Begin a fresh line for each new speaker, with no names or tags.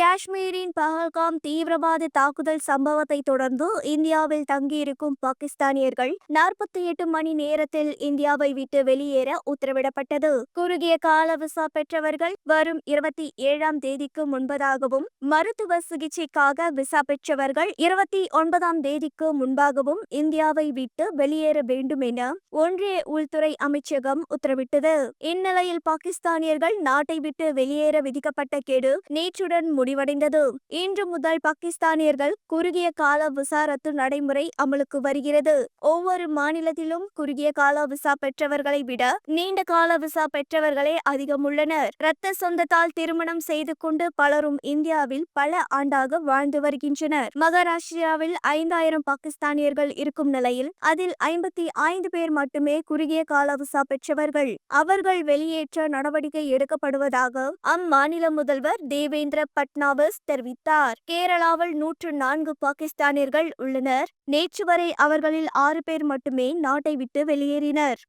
காஷ்மீரின் பஹல்காம் தீவிரவாத தாக்குதல் சம்பவத்தை தொடர்ந்து இந்தியாவில் தங்கியிருக்கும் பாகிஸ்தானியர்கள் 48 மணி நேரத்தில் இந்தியாவை விட்டு வெளியேற உத்தரவிடப்பட்டது. குறுகிய கால விசா பெற்றவர்கள் வரும் 27ஆம் தேதிக்கு முன்பதாகவும், மருத்துவ சிகிச்சைக்காக விசா பெற்றவர்கள் 29ஆம் தேதிக்கு முன்பாகவும் இந்தியாவை விட்டு வெளியேற வேண்டும் என ஒன்றிய உள்துறை அமைச்சகம் உத்தரவிட்டது. இந்நிலையில் பாகிஸ்தானியர்கள் நாட்டை விட்டு வெளியேற விதிக்கப்பட்ட கெடு நேற்றுடன் முடிவடைந்தது. இன்று முதல் பாகிஸ்தானியர்கள் குறுகிய கால விசா ரத்து நடைமுறை அமலுக்கு வருகிறது. ஒவ்வொரு மாநிலத்திலும் குறுகிய கால விசா பெற்றவர்களை விட நீண்ட கால விசா பெற்றவர்களே அதிகம் உள்ளனர். இரத்த சொந்தத்தால் திருமணம் செய்து கொண்டு பலரும் இந்தியாவில் பல ஆண்டாக வாழ்ந்து வருகின்றனர். மகாராஷ்டிராவில் 5000 பாகிஸ்தானியர்கள் இருக்கும் நிலையில் அதில் 55 பேர் மட்டுமே குறுகிய கால விசா பெற்றவர்கள். அவர்கள் வெளியேற்ற நடவடிக்கை எடுக்கப்படுவதாக அம்மாநில முதல்வர் தேவேந்திர பட்னாவிஸ் தெரிவித்தார். கேரளாவில் 104 பாகிஸ்தானியர்கள் உள்ளனர். நேற்று வரை அவர்களில் 6 பேர் மட்டுமே நாட்டை விட்டு வெளியேறினர்.